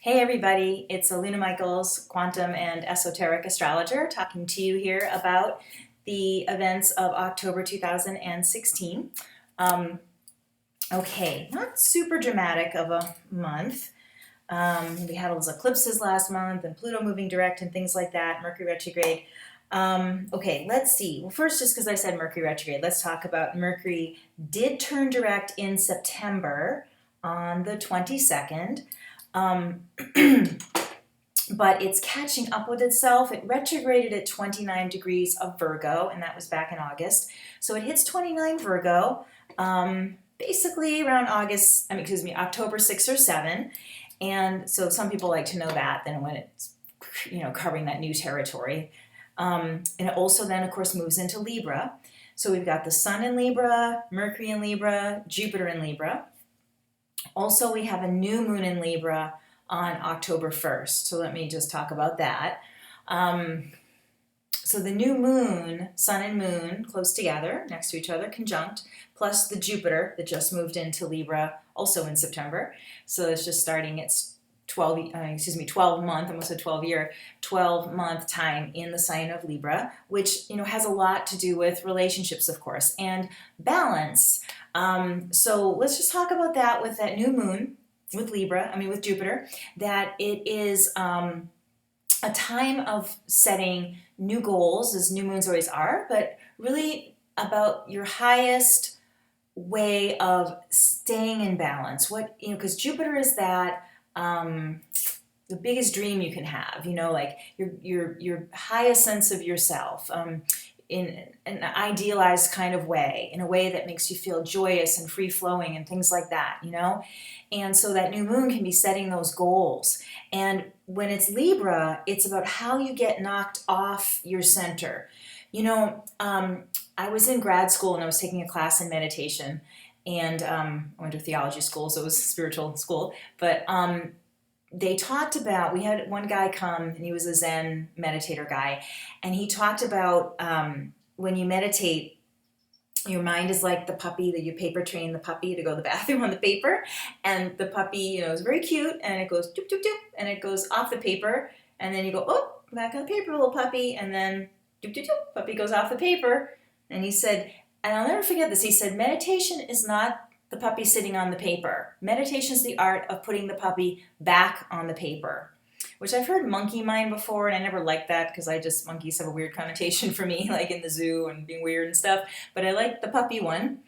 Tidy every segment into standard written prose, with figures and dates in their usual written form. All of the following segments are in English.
Hey everybody, it's Aluna Michaels, quantum and esoteric astrologer, talking to you here about the events of October 2016. Okay, not super dramatic of a month. We had all those eclipses last month and Pluto moving direct and things like that, Mercury retrograde. Okay, let's see. Well, first, just because I said Mercury retrograde, let's talk about Mercury did turn direct in September on the 22nd. But it's catching up with itself. It retrograded at 29 degrees of Virgo, and that was back in August. So it hits 29 Virgo, basically around October 6 or 7. And so some people like to know that then when it's, covering that new territory. And it also then, of course, moves into Libra. So we've got the Sun in Libra, Mercury in Libra, Jupiter in Libra. Also, we have a new moon in Libra on October 1st. So let me just talk about that. So the new moon, sun and moon, close together, next to each other, conjunct, plus the Jupiter that just moved into Libra, also in September. So it's just starting its 12 month, almost a 12 month time in the sign of Libra, which, has a lot to do with relationships, of course, and balance. So let's just talk about that with that new moon with with Jupiter, that it is a time of setting new goals, as new moons always are, but really about your highest way of staying in balance. Because Jupiter is that the biggest dream you can have, like your highest sense of yourself, in an idealized kind of way, in a way that makes you feel joyous and free-flowing and things like that, And so that new moon can be setting those goals. And when it's Libra, it's about how you get knocked off your center. I was in grad school and I was taking a class in meditation, and I went to theology school, so it was a spiritual school, but they talked about, we had one guy come, and he was a Zen meditator guy, and he talked about when you meditate, your mind is like the puppy that you paper train the puppy to go to the bathroom on the paper, and the puppy, is very cute, and it goes doop, doop, doop, and it goes off the paper, and then you go, oh, back on the paper, little puppy, and then doop, doop, doop, puppy goes off the paper. And he said, and I'll never forget this, he said, meditation is not the puppy sitting on the paper. Meditation is the art of putting the puppy back on the paper, which I've heard monkey mind before, and I never liked that because monkeys have a weird connotation for me, like in the zoo and being weird and stuff, but I like the puppy one.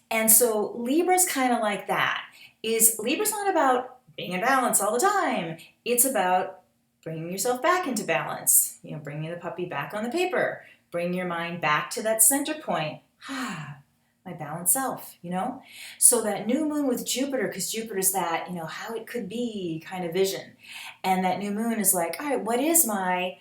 And so Libra's kind of like that. Libra's not about being in balance all the time. It's about bringing yourself back into balance, bringing the puppy back on the paper, bring your mind back to that center point. My balanced self, So that new moon with Jupiter, because Jupiter's that, how it could be kind of vision. And that new moon is like, all right, what is my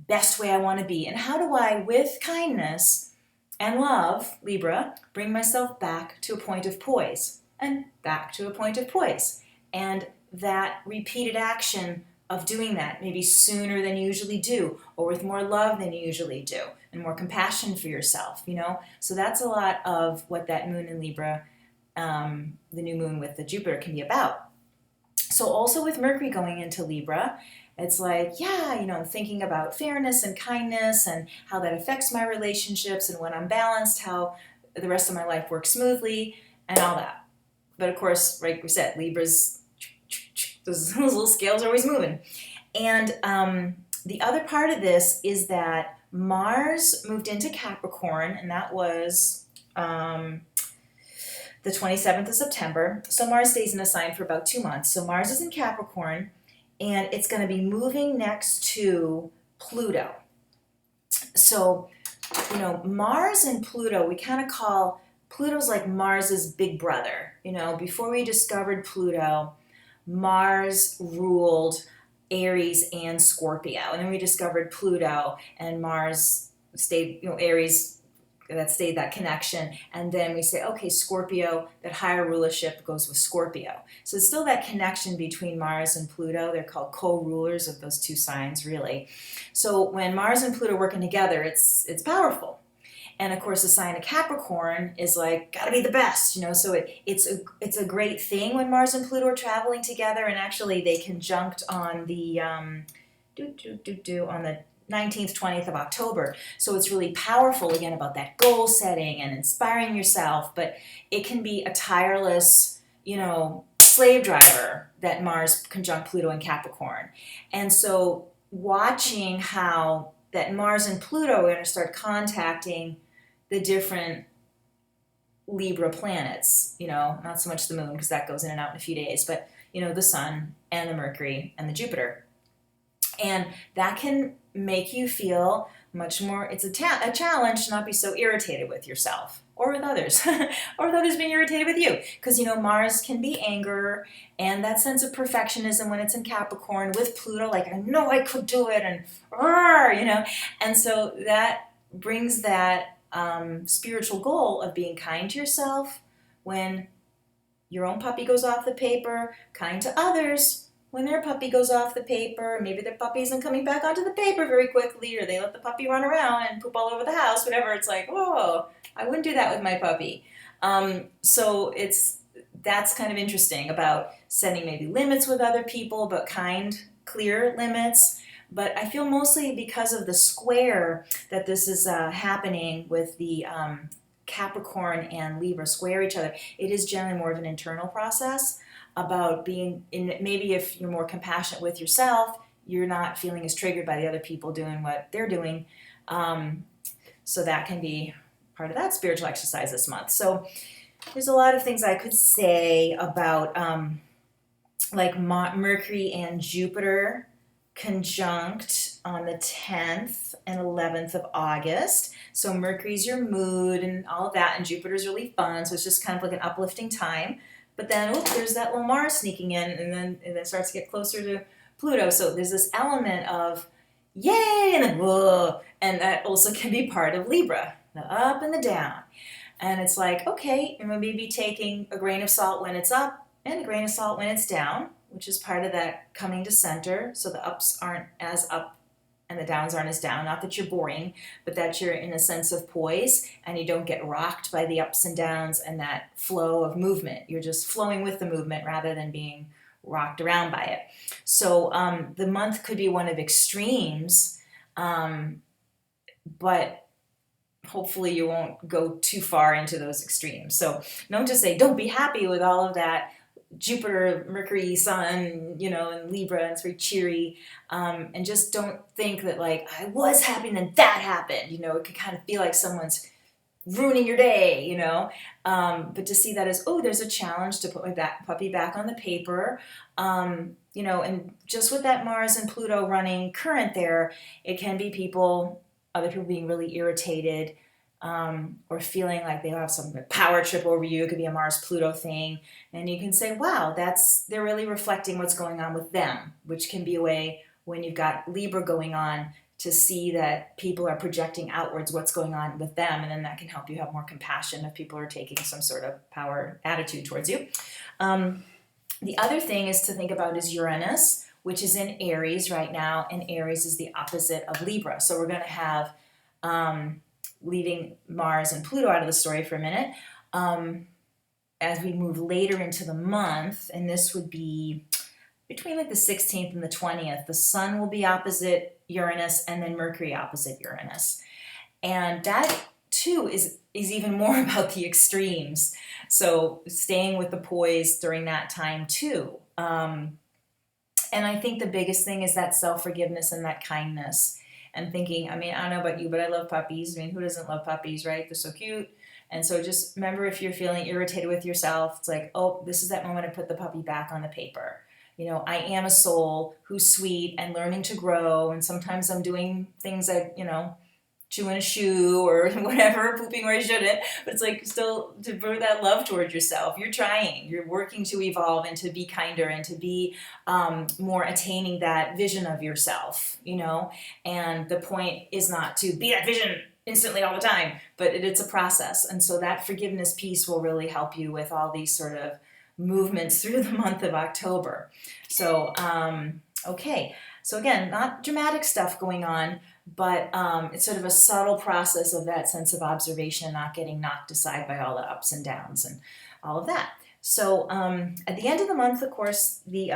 best way I want to be? And how do I, with kindness and love, Libra, bring myself back to a point of poise and back to a point of poise? And that repeated action of doing that, maybe sooner than you usually do, or with more love than you usually do, and more compassion for yourself, So that's a lot of what that moon in Libra, the new moon with the Jupiter, can be about. So also with Mercury going into Libra, it's like, thinking about fairness and kindness and how that affects my relationships, and when I'm balanced, how the rest of my life works smoothly and all that. But of course, like we said, Libra's those little scales are always moving. And the other part of this is that Mars moved into Capricorn, and that was the 27th of September. So Mars stays in a sign for about 2 months. So Mars is in Capricorn, and it's going to be moving next to Pluto. So, Mars and Pluto, we kind of call Pluto's like Mars's big brother. Before we discovered Pluto, Mars ruled Aries and Scorpio. And then we discovered Pluto, and Mars stayed, Aries, that stayed that connection. And then we say, okay, Scorpio, that higher rulership goes with Scorpio. So it's still that connection between Mars and Pluto. They're called co-rulers of those two signs, really. So when Mars and Pluto are working together, it's powerful. And of course, the sign of Capricorn is like, gotta be the best, you know. So it's a great thing when Mars and Pluto are traveling together, and actually they conjunct on the on the 19th, 20th of October. So it's really powerful again about that goal setting and inspiring yourself, but it can be a tireless, you know, slave driver that Mars conjunct Pluto and Capricorn. And so watching how that Mars and Pluto are going to start contacting the different Libra planets, you know, not so much the moon because that goes in and out in a few days, but, you know, the sun and the Mercury and the Jupiter. And that can make you feel much more, it's a challenge to not be so irritated with yourself or with others, or with others being irritated with you. Because, you know, Mars can be anger and that sense of perfectionism when it's in Capricorn with Pluto, like, I know I could do it, and, you know. And so that brings that spiritual goal of being kind to yourself when your own puppy goes off the paper, kind to others when their puppy goes off the paper, maybe their puppy isn't coming back onto the paper very quickly, or they let the puppy run around and poop all over the house, whatever. It's like, whoa, I wouldn't do that with my puppy. So that's kind of interesting about setting maybe limits with other people, but kind, clear limits. But I feel mostly because of the square that this is happening with the Capricorn and Libra square each other. It is generally more of an internal process about being in, maybe if you're more compassionate with yourself, you're not feeling as triggered by the other people doing what they're doing. So that can be part of that spiritual exercise this month. So there's a lot of things I could say about like Mercury and Jupiter conjunct on the 10th and 11th of August. So Mercury's your mood and all of that, and Jupiter's really fun. So it's just kind of like an uplifting time. But then, there's that little Mars sneaking in, and then it starts to get closer to Pluto. So there's this element of yay, and then whoa, and that also can be part of Libra, the up and the down. And it's like, okay, and maybe taking a grain of salt when it's up and a grain of salt when it's down, which is part of that coming to center. So the ups aren't as up and the downs aren't as down. Not that you're boring, but that you're in a sense of poise and you don't get rocked by the ups and downs and that flow of movement. You're just flowing with the movement rather than being rocked around by it. So the month could be one of extremes, but hopefully you won't go too far into those extremes. So don't just say, don't be happy with all of that Jupiter, Mercury, Sun, you know, and Libra, and it's very cheery. And just don't think that like, I was happy and then that happened. You know, it could kind of feel like someone's ruining your day, you know. But to see that as, there's a challenge to put my puppy back on the paper. You know, and just with that Mars and Pluto running current there, it can be other people being really irritated, or feeling like they have some power trip over you. It could be a Mars-Pluto thing. And you can say, wow, they're really reflecting what's going on with them, which can be a way when you've got Libra going on to see that people are projecting outwards what's going on with them. And then that can help you have more compassion if people are taking some sort of power attitude towards you. The other thing is to think about is Uranus, which is in Aries right now. And Aries is the opposite of Libra. So we're going to have... leaving Mars and Pluto out of the story for a minute, as we move later into the month, and this would be between like the 16th and the 20th, the Sun will be opposite Uranus and then Mercury opposite Uranus. And that too is even more about the extremes. So staying with the poise during that time too. And I think the biggest thing is that self-forgiveness and that kindness. And thinking, I mean, I don't know about you, but I love puppies. I mean, who doesn't love puppies, right? They're so cute. And so just remember, if you're feeling irritated with yourself, it's like, this is that moment to put the puppy back on the paper. You know, I am a soul who's sweet and learning to grow. And sometimes I'm doing things that, you know, chewing a shoe or whatever, pooping where I shouldn't. But it's like still to bring that love towards yourself. You're trying. You're working to evolve and to be kinder and to be more attaining that vision of yourself, you know. And the point is not to be that vision instantly all the time, but it's a process. And so that forgiveness piece will really help you with all these sort of movements through the month of October. So, okay. So again, not dramatic stuff going on, but it's sort of a subtle process of that sense of observation, not getting knocked aside by all the ups and downs and all of that. So at the end of the month, of course, the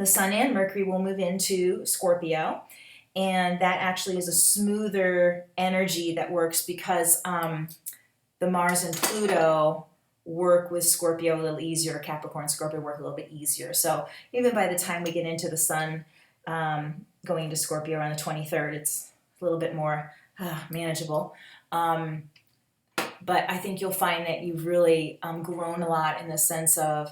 Sun and Mercury will move into Scorpio, and that actually is a smoother energy that works because the Mars and Pluto work with Scorpio a little easier. Capricorn and Scorpio work a little bit easier. So even by the time we get into the Sun going to Scorpio on the 23rd, it's a little bit more manageable. But I think you'll find that you've really grown a lot in the sense of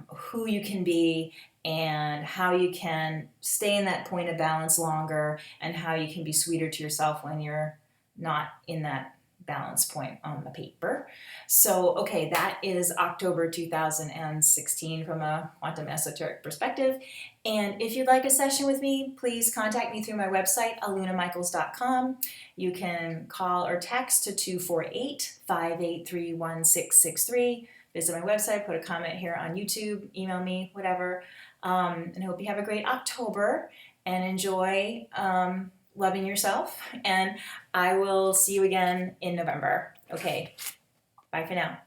who you can be and how you can stay in that point of balance longer, and how you can be sweeter to yourself when you're not in that balance point on the paper. So, okay, that is October 2016 from a quantum esoteric perspective. And if you'd like a session with me, please contact me through my website, alunamichaels.com. You can call or text to 248-583-1663. Visit my website, put a comment here on YouTube, email me, whatever. And I hope you have a great October and enjoy loving yourself. And I will see you again in November. Okay, bye for now.